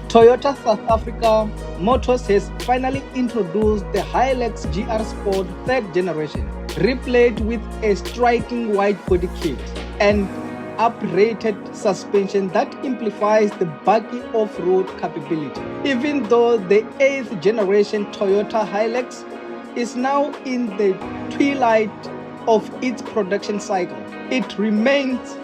Toyota South Africa Motors has finally introduced the Hilux GR Sport 3rd generation, replete with a striking widebody kit and uprated suspension that amplifies the bakkie off-road capability. Even though the 8th generation Toyota Hilux is now in the twilight of its production cycle, it remains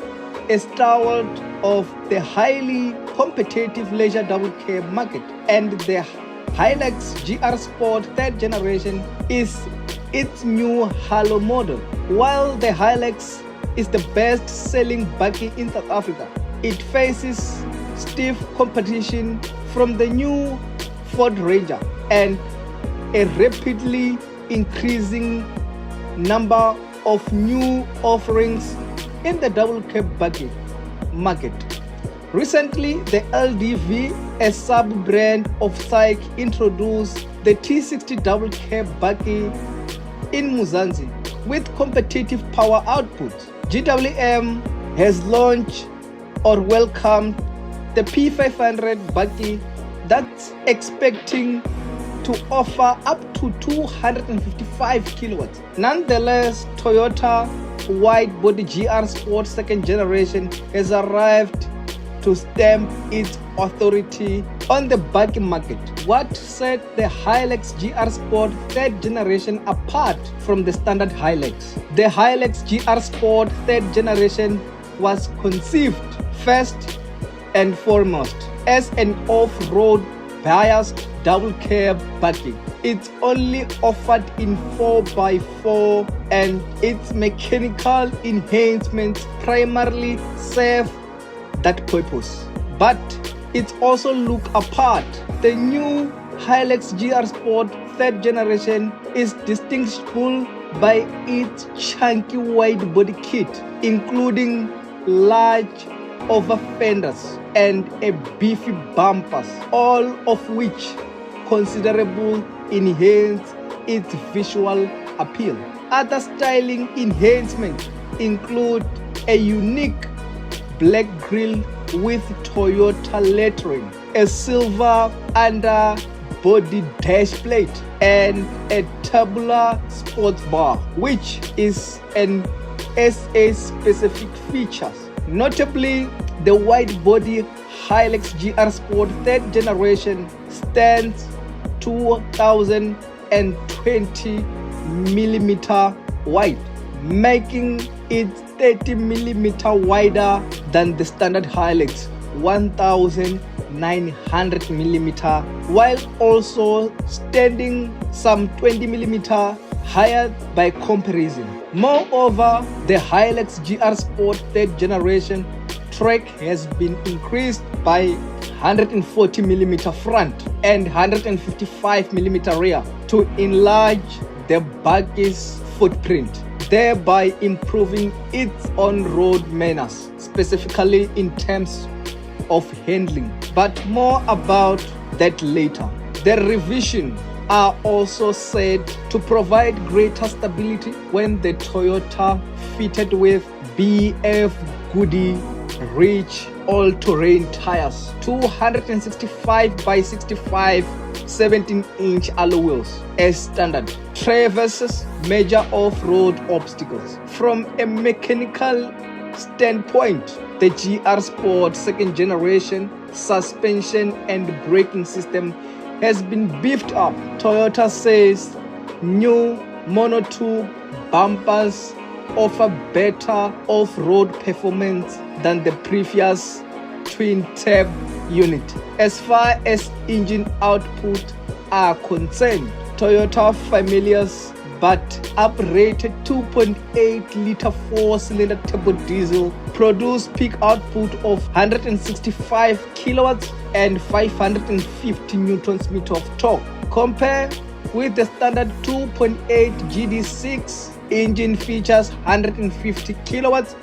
a stalwart of the highly competitive leisure double cab market, and the Hilux GR Sport 3rd generation is its new halo model. While the Hilux is the best-selling bakkie in South Africa, it faces stiff competition from the new Ford Ranger and a rapidly increasing number of new offerings in the double cab bakkie market. Recently, the LDV, a sub-brand of SAIC, introduced the T60 double cab bakkie in Mzansi with competitive power output. GWM has launched or welcomed the P500 bakkie that's expecting to offer up to 255 kilowatts. Nonetheless, Toyota widebody GR Sport 2nd generation has arrived to stamp its authority on the bakkie market. What set the Hilux GR Sport 3rd generation apart from the standard Hilux? The Hilux GR Sport 3rd generation was conceived first and foremost as an off-road biased double cab bakkie. It's only offered in 4x4 and its mechanical enhancements primarily serve that purpose. But it's also look apart. The new Hilux GR Sport 3rd generation is distinguishable by its chunky wide body kit, including large over fenders and a beefy bumpers, all of which considerable enhance its visual appeal. Other styling enhancements include a unique black grille with Toyota lettering, a silver underbody dash plate, and a tubular sports bar, which is an SA specific feature. Notably, the wide-body Hilux GR Sport 3rd generation stands 2,020mm wide, making it 30mm wider than the standard Hilux 1,900mm, while also standing some 20mm higher by comparison. Moreover, the Hilux GR Sport 3rd generation track has been increased by 140mm front and 155mm rear to enlarge the baggie's footprint, thereby improving its on-road manners, specifically in terms of handling. But more about that later. The revision are also said to provide greater stability when the Toyota fitted with BF Goody Rich all-terrain tires, 265 by 65 17-inch alloy wheels as standard, traverses major off-road obstacles. From a mechanical standpoint, the GR Sport 2nd generation suspension and braking system has been beefed up. Toyota says new monotube bumpers offer better off-road performance than the previous twin-tab unit. As far as engine output are concerned, Toyota familiars but uprated 2.8-liter 4-cylinder turbodiesel produce peak output of 165 kilowatts and 550 newtons meter of torque. Compare with the standard 2.8GD-6 engine features 150 kilowatts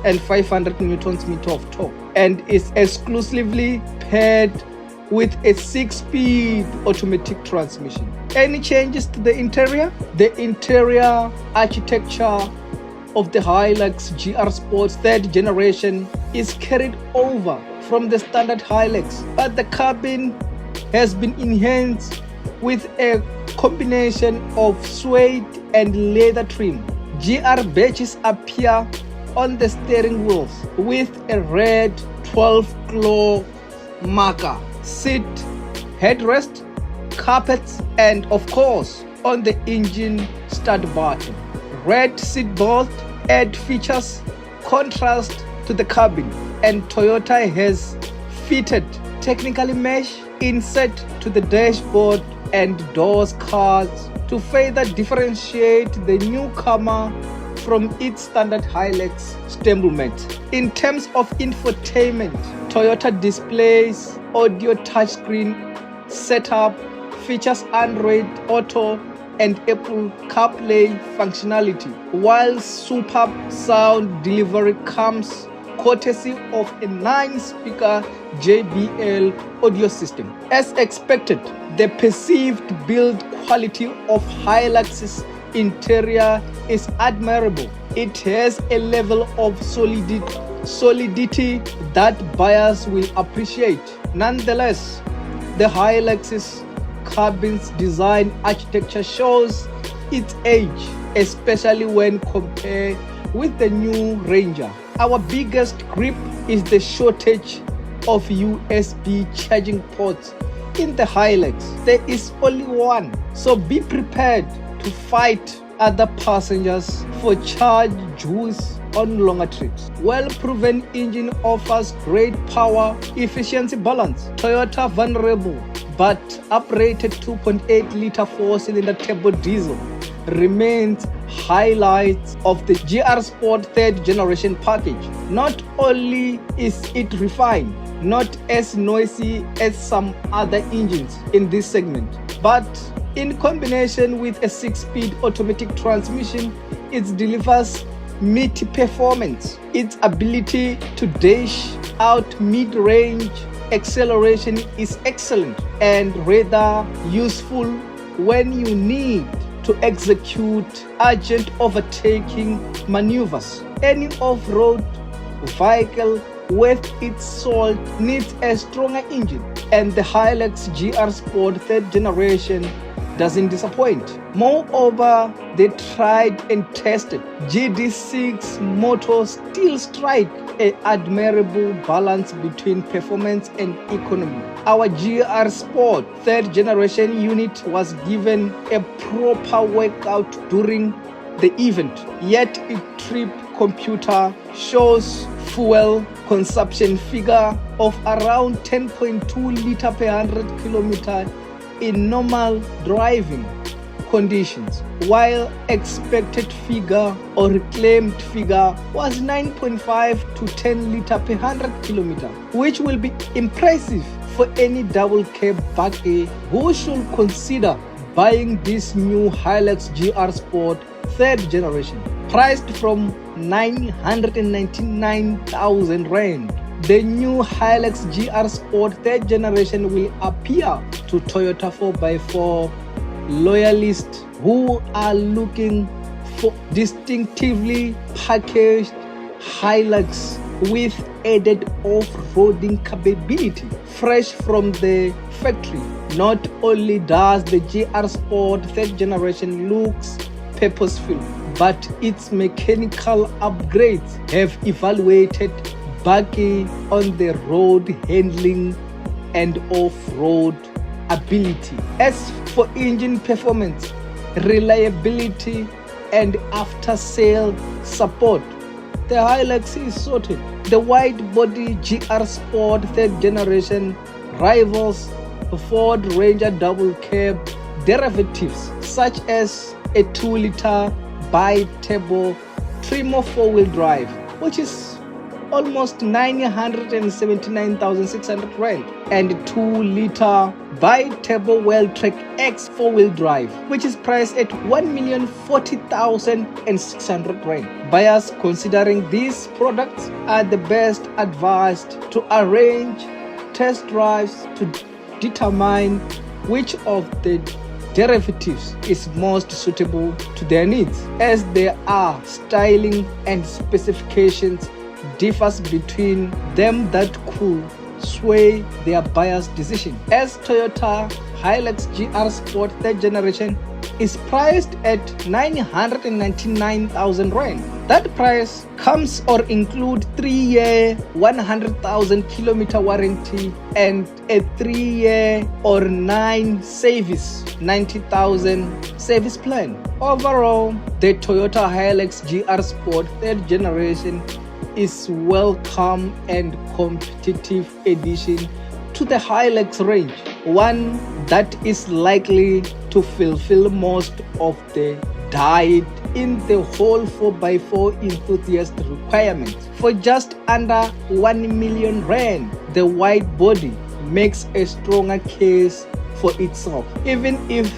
and 500 newtons meter of torque and is exclusively paired with a 6-speed automatic transmission. Any changes to the interior? The interior architecture of the Hilux GR Sport 3rd generation is carried over from the standard Hilux, but the cabin has been enhanced with a combination of suede and leather trim. GR badges appear on the steering wheels with a red 12-claw marker, seat headrest, carpets, and of course on the engine start button. Red seat belt add features contrast to the cabin, and Toyota has fitted technically mesh inset to the dashboard and doors cards to further differentiate the newcomer from its standard Hilux stablemate. In terms of infotainment, Toyota displays audio touchscreen setup, features Android Auto and Apple CarPlay functionality, while superb sound delivery comes courtesy of a 9-speaker JBL audio system. As expected, the perceived build quality of Hilux's interior is admirable. It has a level of solidity that buyers will appreciate. Nonetheless, the Hilux's cabin's design architecture shows its age, especially when compared with the new Ranger. Our biggest grip is the shortage of USB charging ports in the Hilux. There is only one, so be prepared to fight other passengers for charge juice on longer trips. Well-proven engine offers great power efficiency balance. Toyota vulnerable but uprated 2.8-liter 4-cylinder turbodiesel remains highlights of the GR Sport 3rd generation package. Not only is it refined, not as noisy as some other engines in this segment, but in combination with a 6-speed automatic transmission, it delivers meaty performance. Its ability to dash out mid-range acceleration is excellent and rather useful when you need to execute urgent overtaking maneuvers. Any off-road vehicle worth its salt needs a stronger engine, and the Hilux GR Sport 3rd generation doesn't disappoint. Moreover, the tried and tested GD6 motor still strike an admirable balance between performance and economy. Our GR Sport 3rd generation unit was given a proper workout during the event, yet its trip computer shows fuel consumption figure of around 10.2 liter per 100 kilometer in normal driving conditions, while expected figure or reclaimed figure was 9.5 to 10 liter per 100 kilometer, which will be impressive for any double cab bakkie who should consider buying this new Hilux GR Sport 3rd generation. Priced from 999,000 Rand, the new Hilux GR Sport 3rd generation will appeal to Toyota 4x4 loyalists who are looking for distinctively packaged Hilux with added off-roading capability, fresh from the factory. Not only does the GR Sport 3rd generation looks purposeful, but its mechanical upgrades have evaluated bakkie on the road handling and off-road ability. As for engine performance, reliability, and after-sale support, the Hilux is sorted. The wide-body GR Sport 3rd generation rivals Ford Ranger double cab derivatives such as a 2-liter bi-turbo trim or 4-wheel drive, which is almost 979,600 Rand, and 2-liter bi-turbo Welltrack X 4-wheel drive, which is priced at 1,040,600 Rand. Buyers considering these products are the best advised to arrange test drives to determine which of the derivatives is most suitable to their needs, as there are styling and specifications differs between them that could sway their buyer's decision. As Toyota Hilux GR Sport 3rd generation is priced at 999,000 Rand. That price comes or include 3-year 100,000 kilometer warranty and a 3-year or 9 service 90,000 service plan. Overall, the Toyota Hilux GR Sport 3rd generation is welcome and competitive addition to the Hilux range, one that is likely to fulfill most of the diet in the whole 4x4 enthusiast requirements. For just under 1 million Rand, the wide body makes a stronger case for itself, even if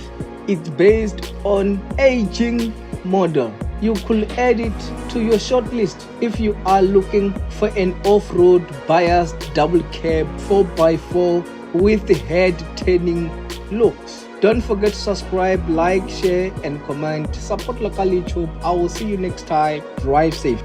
it's based on aging model. You could add it to your shortlist if you are looking for an off-road biased double cab 4x4 with head-turning looks. Don't forget to subscribe, like, share and comment. Support local YouTube. I will see you next time. Drive safe.